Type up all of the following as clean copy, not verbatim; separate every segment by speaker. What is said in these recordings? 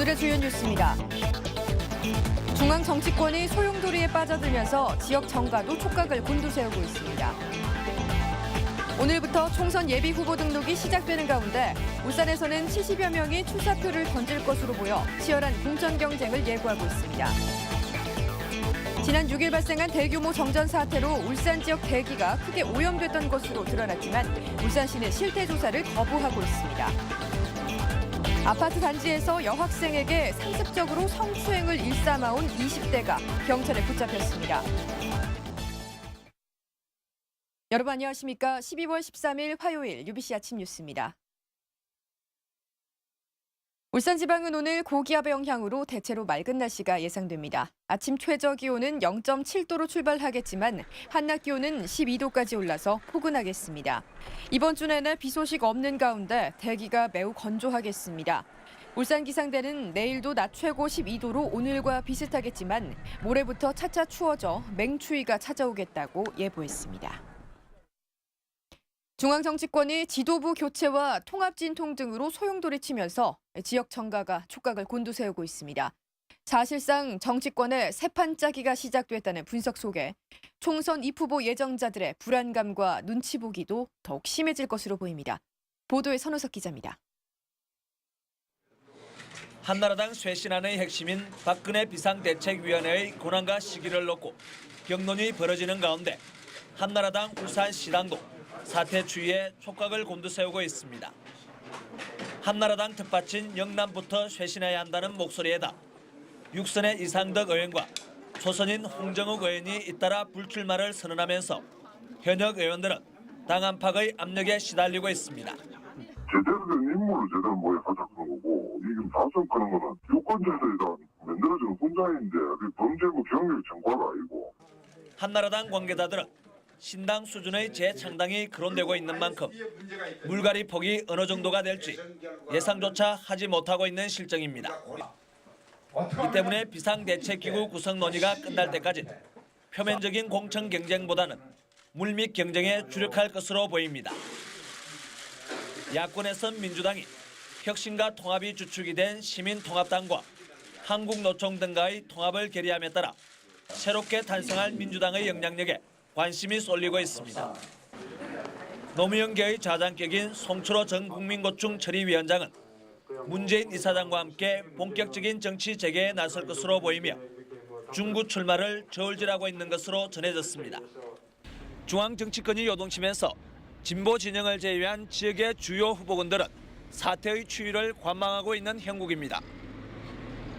Speaker 1: 오늘의 주요 뉴스입니다. 중앙 정치권이 소용돌이에 빠져들면서 지역 정가도 촉각을 곤두세우고 있습니다. 오늘부터 총선 예비 후보 등록이 시작되는 가운데 울산에서는 70여 명이 출사표를 던질 것으로 보여 치열한 공천 경쟁을 예고하고 있습니다. 지난 6일 발생한 대규모 정전 사태로 울산 지역 대기가 크게 오염됐던 것으로 드러났지만 울산시는 실태 조사를 거부하고 있습니다. 아파트 단지에서 여학생에게 상습적으로 성추행을 일삼아온 20대가 경찰에 붙잡혔습니다. 여러분 안녕하십니까? 12월 13일 화요일 UBC 아침 뉴스입니다. 울산지방은 오늘 고기압의 영향으로 대체로 맑은 날씨가 예상됩니다. 아침 최저 기온은 0.7도로 출발하겠지만 한낮 기온은 12도까지 올라서 포근하겠습니다. 이번 주 내내 비 소식 없는 가운데 대기가 매우 건조하겠습니다. 울산 기상대는 내일도 낮 최고 12도로 오늘과 비슷하겠지만 모레부터 차차 추워져 맹추위가 찾아오겠다고 예보했습니다. 중앙정치권이 지도부 교체와 통합진통 등으로 소용돌이치면서 지역 정가가 촉각을 곤두세우고 있습니다. 사실상 정치권의 새판짜기가 시작됐다는 분석 속에 총선 입후보 예정자들의 불안감과 눈치 보기도 더욱 심해질 것으로 보입니다. 보도에 선우석 기자입니다.
Speaker 2: 한나라당 쇄신안의 핵심인 박근혜 비상대책위원회의 권한과 시기를 놓고 격론이 벌어지는 가운데 한나라당 울산시당도 사태 추이에 촉각을 곤두세우고 있습니다. 한나라당 텃밭인 영남부터 쇄신해야 한다는 목소리에다 육선의 이상덕 의원과 초선인 홍정욱 의원이 잇따라 불출마를 선언하면서 현역 의원들은 당 안팎의 압력에 시달리고 있습니다.
Speaker 3: 제대로 된 인물을 제대로 모여하자는 거고 이게 다선 끄는 거는 유권자들에 대한 만들어지는 훈장인데 범죄고 경력 청구가 아니고.
Speaker 2: 한나라당 관계자들은 신당 수준의 재창당이 거론되고 있는 만큼 물갈이 폭이 어느 정도가 될지 예상조차 하지 못하고 있는 실정입니다. 이 때문에 비상대책기구 구성 논의가 끝날 때까지 표면적인 공천 경쟁보다는 물밑 경쟁에 주력할 것으로 보입니다. 야권에선 민주당이 혁신과 통합이 주축이 된 시민통합당과 한국노총 등과의 통합을 결의함에 따라 새롭게 탄생할 민주당의 영향력에 관심이 쏠리고 있습니다. 노무현계의 자장격인 송철호 전 국민고충 처리위원장은 문재인 이사장과 함께 본격적인 정치 재개에 나설 것으로 보이며 중구 출마를 저울질하고 있는 것으로 전해졌습니다. 중앙 정치권이 요동치면서 진보 진영을 제외한 지역의 주요 후보군들은 사태의 추이를 관망하고 있는 형국입니다.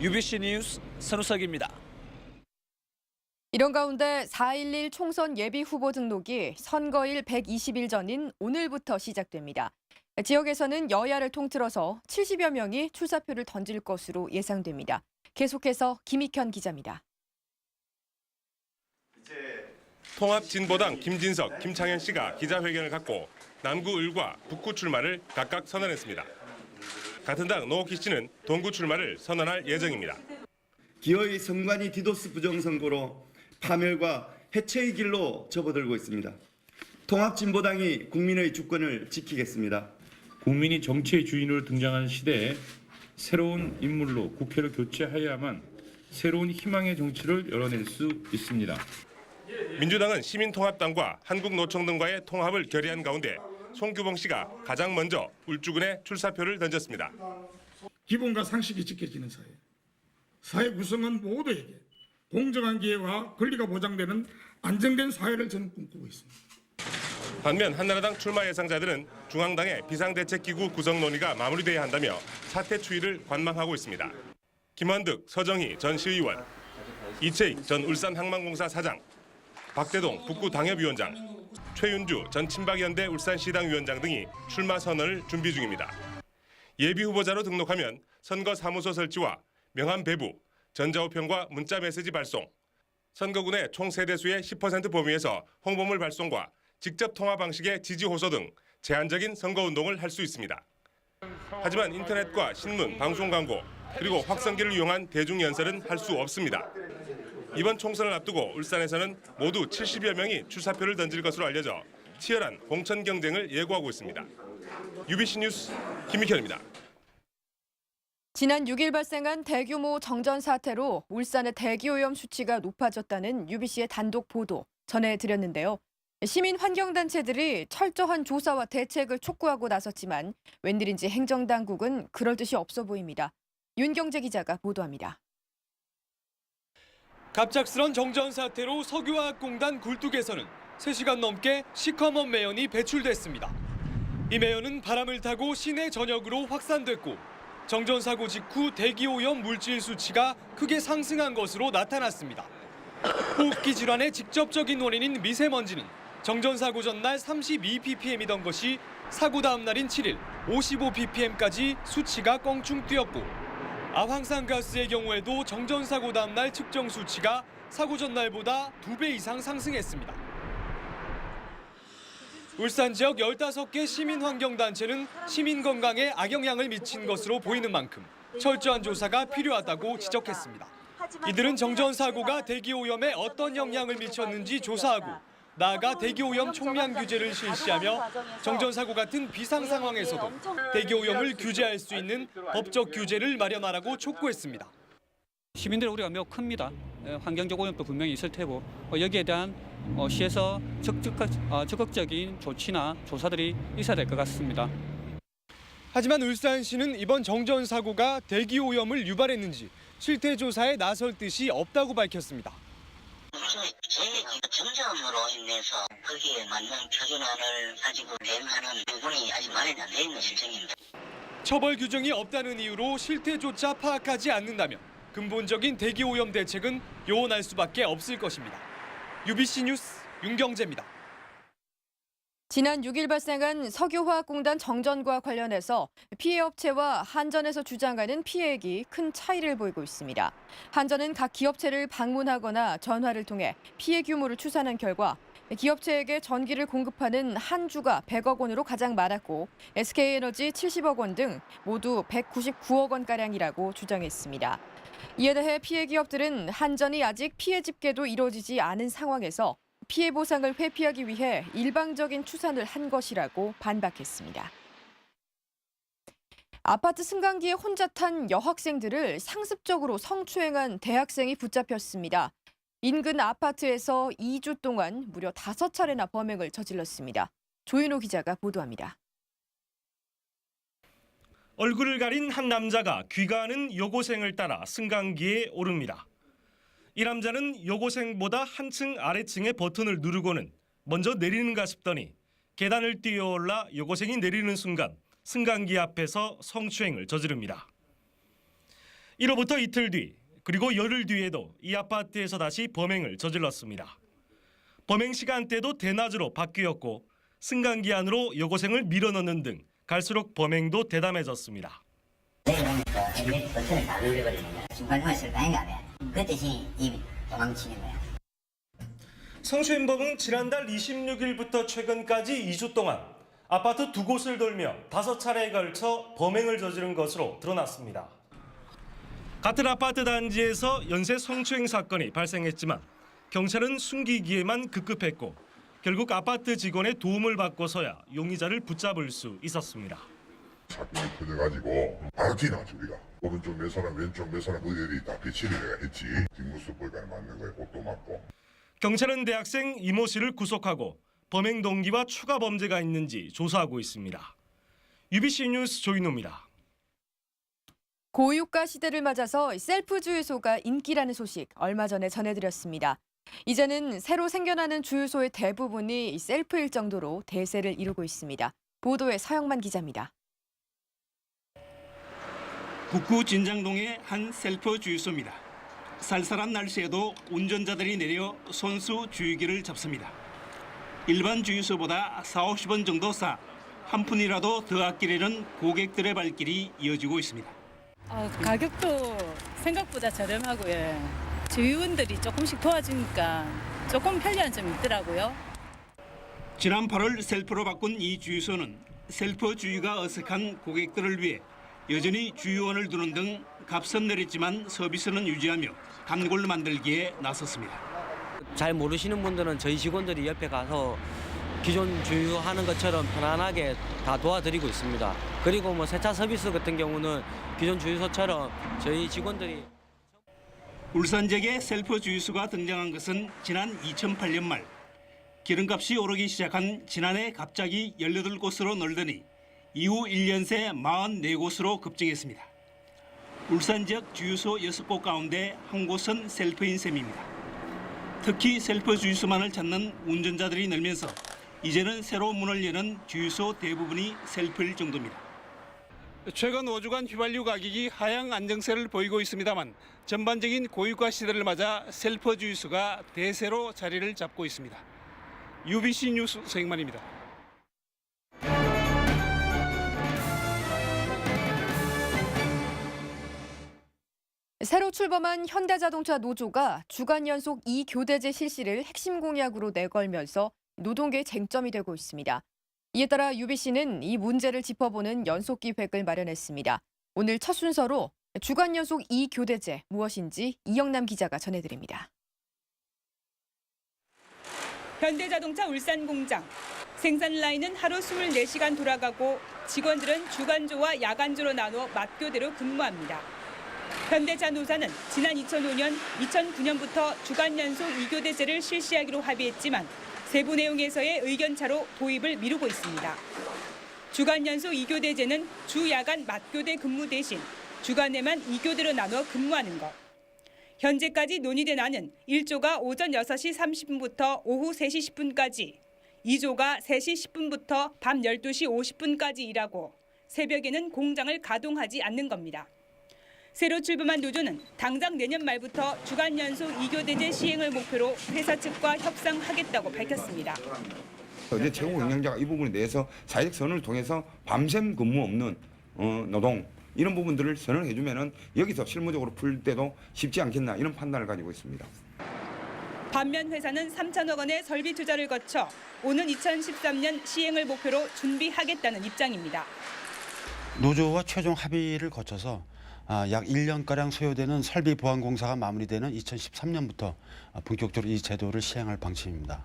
Speaker 2: UBC 뉴스 선우석입니다.
Speaker 1: 이런 가운데 4.11 총선 예비 후보 등록이 선거일 120일 전인 오늘부터 시작됩니다. 지역에서는 여야를 통틀어서 70여 명이 출사표를 던질 것으로 예상됩니다. 계속해서 김익현 기자입니다.
Speaker 4: 통합진보당 김진석, 김창현 씨가 기자회견을 갖고 남구 을과 북구 출마를 각각 선언했습니다. 같은 당 노옥희 씨는 동구 출마를 선언할 예정입니다.
Speaker 5: 기어의 선관위 디도스 부정선거로 파멸과 해체의 길로 접어들고 있습니다. 통합진보당이 국민의 주권을 지키겠습니다.
Speaker 6: 국민이 정치의 주인으로 등장하는 시대에 새로운 인물로 국회를 교체해야만 새로운 희망의 정치를 열어낼 수 있습니다.
Speaker 4: 민주당은 시민통합당과 한국노총 등과의 통합을 결의한 가운데 송규봉 씨가 가장 먼저 울주군에 출사표를 던졌습니다.
Speaker 7: 기본과 상식이 지켜지는 사회. 사회 구성은 모두에게 공정한 기회와 권리가 보장되는 안정된 사회를 저는 꿈꾸고 있습니다.
Speaker 4: 반면 한나라당 출마 예상자들은 중앙당의 비상대책기구 구성 논의가 마무리돼야 한다며 사태 추이를 관망하고 있습니다. 김원득, 서정희 전 시의원, 이채익 전 울산항만공사 사장, 박대동 북구 당협위원장, 최윤주 전 친박연대 울산시당 위원장 등이 출마 선언을 준비 중입니다. 예비 후보자로 등록하면 선거 사무소 설치와 명함 배부, 전자우편과 문자 메시지 발송, 선거군의 총 세대수의 10% 범위에서 홍보물 발송과 직접 통화 방식의 지지 호소 등 제한적인 선거운동을 할 수 있습니다. 하지만 인터넷과 신문, 방송 광고, 그리고 확성기를 이용한 대중연설은 할 수 없습니다. 이번 총선을 앞두고 울산에서는 모두 70여 명이 출사표를 던질 것으로 알려져 치열한 공천 경쟁을 예고하고 있습니다. UBC 뉴스 김익현입니다.
Speaker 1: 지난 6일 발생한 대규모 정전 사태로 울산의 대기오염 수치가 높아졌다는 UBC의 단독 보도 전해드렸는데요. 시민 환경단체들이 철저한 조사와 대책을 촉구하고 나섰지만 웬일인지 행정당국은 그럴 듯이 없어 보입니다. 윤경재 기자가 보도합니다.
Speaker 8: 갑작스런 정전 사태로 석유화학공단 굴뚝에서는 3시간 넘게 시커먼 매연이 배출됐습니다. 이 매연은 바람을 타고 시내 전역으로 확산됐고 정전 사고 직후 대기오염 물질 수치가 크게 상승한 것으로 나타났습니다. 호흡기 질환의 직접적인 원인인 미세먼지는 정전 사고 전날 32ppm이던 것이 사고 다음 날인 7일 55ppm까지 수치가 껑충 뛰었고 아황산가스의 경우에도 정전 사고 다음 날 측정 수치가 사고 전날보다 2배 이상 상승했습니다. 울산 지역 15개 시민환경단체는 시민 건강에 악영향을 미친 것으로 보이는 만큼 철저한 조사가 필요하다고 지적했습니다. 이들은 정전 사고가 대기오염에 어떤 영향을 미쳤는지 조사하고 나아가 대기오염 총량 규제를 실시하며 정전 사고 같은 비상 상황에서도 대기오염을 규제할 수 있는 법적 규제를 마련하라고 촉구했습니다.
Speaker 9: 시민들의 우려가 매우 큽니다. 환경적 오염도 분명히 있을 테고 여기에 대한 시에서 적극적인 조치나 조사들이 있어야 될 것 같습니다.
Speaker 8: 하지만 울산시는 이번 정전 사고가 대기오염을 유발했는지 실태 조사에 나설 뜻이 없다고 밝혔습니다.
Speaker 10: 점점으로 인해서 거기에 맞는 표준안을 가지고 대응하는 부분이 아직 마련이 안 돼 있는 실정입니다.
Speaker 8: 처벌 규정이 없다는 이유로 실태조차 파악하지 않는다면 근본적인 대기오염 대책은 요원할 수밖에 없을 것입니다. UBC 뉴스 윤경재입니다.
Speaker 1: 지난 6일 발생한 석유화학공단 정전과 관련해서 피해 업체와 한전에서 주장하는 피해액이 큰 차이를 보이고 있습니다. 한전은 각 기업체를 방문하거나 전화를 통해 피해 규모를 추산한 결과 기업체에게 전기를 공급하는 한주가 100억 원으로 가장 많았고 SK에너지 70억 원 등 모두 199억 원가량이라고 주장했습니다. 이에 대해 피해 기업들은 한전이 아직 피해 집계도 이루어지지 않은 상황에서 피해 보상을 회피하기 위해 일방적인 추산을 한 것이라고 반박했습니다. 아파트 승강기에 혼자 탄 여학생들을 상습적으로 성추행한 대학생이 붙잡혔습니다. 인근 아파트에서 2주 동안 무려 5차례나 범행을 저질렀습니다. 조윤호 기자가 보도합니다.
Speaker 11: 얼굴을 가린 한 남자가 귀가하는 여고생을 따라 승강기에 오릅니다. 이 남자는 여고생보다 한층 아래층의 버튼을 누르고는 먼저 내리는가 싶더니 계단을 뛰어올라 여고생이 내리는 순간 승강기 앞에서 성추행을 저지릅니다. 이로부터 이틀 뒤 그리고 열흘 뒤에도 이 아파트에서 다시 범행을 저질렀습니다. 범행 시간대도 대낮으로 바뀌었고 승강기 안으로 여고생을 밀어넣는 등 갈수록 범행도 대담해졌습니다.
Speaker 10: 버튼을 다 눌러버리면 중간중간에 다행이 안 해. 그 대신 입이 도망치는 거야.
Speaker 11: 성추행범은 지난달 26일부터 최근까지 2주 동안 아파트 2곳을 돌며 5차례에 걸쳐 범행을 저지른 것으로 드러났습니다. 같은 아파트 단지에서 연쇄 성추행 사건이 발생했지만 경찰은 숨기기에만 급급했고 결국 아파트 직원의 도움을 받고서야 용의자를 붙잡을 수 있었습니다.
Speaker 3: 사건이 터져가지고 바로 지나갔지 우리가. 오른쪽 몇 사람 왼쪽 몇 사람 어디 다 배치를 내가 했지. 뒷모습 보니까 맞는 거에 옷도 맞고.
Speaker 11: 경찰은 대학생 이모 씨를 구속하고 범행 동기와 추가 범죄가 있는지 조사하고 있습니다. UBC 뉴스 조인호입니다.
Speaker 1: 고유가 시대를 맞아서 셀프 주유소가 인기라는 소식 얼마 전에 전해드렸습니다. 이제는 새로 생겨나는 주유소의 대부분이 셀프일 정도로 대세를 이루고 있습니다. 보도에 서영만 기자입니다.
Speaker 12: 북구 진장동의 한 셀프 주유소입니다. 쌀쌀한 날씨에도 운전자들이 내려 손수 주유기를 잡습니다. 일반 주유소보다 40-50원 정도 싸 한 푼이라도 더 아끼려는 고객들의 발길이 이어지고 있습니다.
Speaker 13: 가격도 생각보다 저렴하고요. 주유원들이 조금씩 도와주니까 조금 편리한 점이 있더라고요.
Speaker 12: 지난 8월 셀프로 바꾼 이 주유소는 셀프 주유가 어색한 고객들을 위해 여전히 주유원을 두는 등 값은 내렸지만 서비스는 유지하며 단골 만들기에 나섰습니다.
Speaker 14: 잘 모르시는 분들은 저희 직원들이 옆에 가서 기존 주유하는 것처럼 편안하게 다 도와드리고 있습니다. 그리고 뭐 세차 서비스 같은 경우는 기존 주유소처럼 저희 직원들이
Speaker 12: 울산 지역에 셀프 주유소가 등장한 것은 지난 2008년 말. 기름값이 오르기 시작한 지난해 갑자기 18곳으로 늘더니 이후 1년 새 44곳으로 급증했습니다. 울산 지역 주유소 6곳 가운데 한 곳은 셀프인 셈입니다. 특히 셀프 주유소만을 찾는 운전자들이 늘면서 이제는 새로 문을 여는 주유소 대부분이 셀프일 정도입니다. 최근 5주간 휘발유 가격이 하향 안정세를 보이고 있습니다만 전반적인 고유가 시대를 맞아 셀프 주유소가 대세로 자리를 잡고 있습니다. UBC 뉴스 서익만입니다.
Speaker 1: 새로 출범한 현대자동차 노조가 주간 연속 2교대제 실시를 핵심 공약으로 내걸면서 노동계 쟁점이 되고 있습니다. 이에 따라 UBC는 이 문제를 짚어보는 연속 기획을 마련했습니다. 오늘 첫 순서로 주간 연속 2교대제 무엇인지 이영남 기자가 전해드립니다.
Speaker 15: 현대자동차 울산 공장. 생산 라인은 하루 24시간 돌아가고 직원들은 주간조와 야간조로 나눠 맞교대로 근무합니다. 현대자노사는 지난 2005년, 2009년부터 주간 연속 2교대제를 실시하기로 합의했지만 세부 내용에서의 의견차로 도입을 미루고 있습니다. 주간 연속 2교대제는 주, 야간 맞교대 근무 대신 주간에만 2교대로 나눠 근무하는 것. 현재까지 논의된 안은 1조가 오전 6시 30분부터 오후 3시 10분까지, 2조가 3시 10분부터 밤 12시 50분까지 일하고 새벽에는 공장을 가동하지 않는 겁니다. 새로 출범한 노조는 당장 내년 말부터 주간 연속 2교대제 시행을 목표로 회사 측과 협상하겠다고 밝혔습니다.
Speaker 16: 어제 최고 경영자가 이 부분에 대해서 사회적 선언을 통해서 밤샘 근무 없는 노동 이런 부분들을 선언해 주면은 여기서 실무적으로 풀 때도 쉽지 않겠나 이런 판단을 가지고 있습니다.
Speaker 15: 반면 회사는 3천억 원의 설비 투자를 거쳐 오는 2013년 시행을 목표로 준비하겠다는 입장입니다.
Speaker 17: 노조와 최종 합의를 거쳐서 약 1년가량 소요되는 설비 보완 공사가 마무리되는 2013년부터 본격적으로 이 제도를 시행할 방침입니다.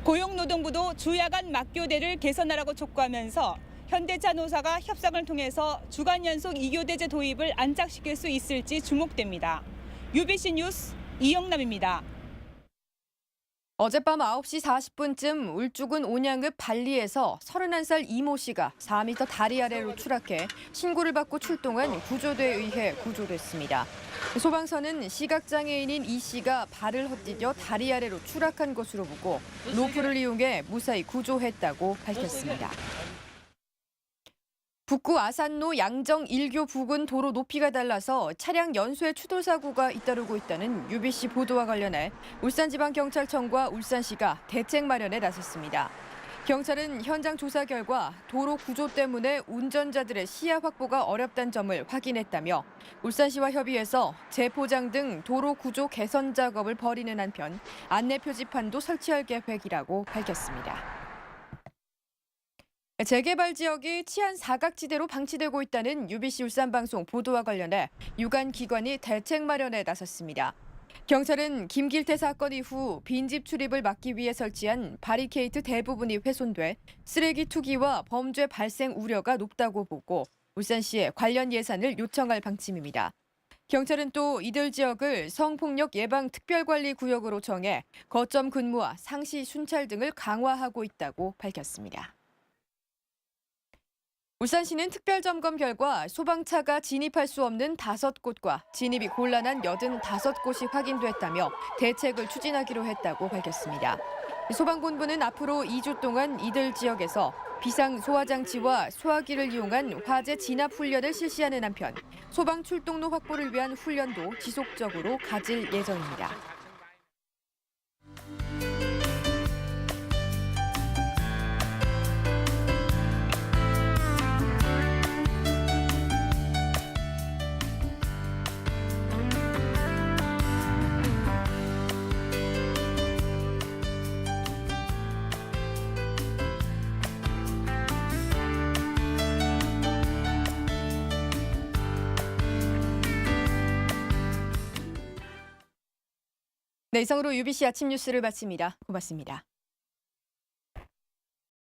Speaker 15: 고용노동부도 주야간 맞교대를 개선하라고 촉구하면서 현대자노사가 협상을 통해서 주간 연속 2교대제 도입을 안착시킬 수 있을지 주목됩니다. UBC 뉴스 이영남입니다.
Speaker 1: 어젯밤 9시 40분쯤 울주군 온양읍 발리에서 31살 이모 씨가 4m 다리 아래로 추락해 신고를 받고 출동한 구조대에 의해 구조됐습니다. 소방서는 시각장애인인 이 씨가 발을 헛디뎌 다리 아래로 추락한 것으로 보고 로프를 이용해 무사히 구조했다고 밝혔습니다. 북구 아산로 양정 1교 부근 도로 높이가 달라서 차량 연쇄 추돌 사고가 잇따르고 있다는 UBC 보도와 관련해 울산지방경찰청과 울산시가 대책 마련에 나섰습니다. 경찰은 현장 조사 결과 도로 구조 때문에 운전자들의 시야 확보가 어렵다는 점을 확인했다며 울산시와 협의해서 재포장 등 도로 구조 개선 작업을 벌이는 한편 안내 표지판도 설치할 계획이라고 밝혔습니다. 재개발 지역이 치안 사각지대로 방치되고 있다는 UBC 울산방송 보도와 관련해 유관 기관이 대책 마련에 나섰습니다. 경찰은 김길태 사건 이후 빈집 출입을 막기 위해 설치한 바리케이트 대부분이 훼손돼 쓰레기 투기와 범죄 발생 우려가 높다고 보고 울산시에 관련 예산을 요청할 방침입니다. 경찰은 또 이들 지역을 성폭력 예방 특별관리구역으로 정해 거점 근무와 상시 순찰 등을 강화하고 있다고 밝혔습니다. 울산시는 특별점검 결과 소방차가 진입할 수 없는 5곳과 진입이 곤란한 85곳이 확인됐다며 대책을 추진하기로 했다고 밝혔습니다. 소방본부는 앞으로 2주 동안 이들 지역에서 비상 소화장치와 소화기를 이용한 화재 진압 훈련을 실시하는 한편 소방 출동로 확보를 위한 훈련도 지속적으로 가질 예정입니다. 네, 이상으로 UBC 아침 뉴스를 마칩니다. 고맙습니다.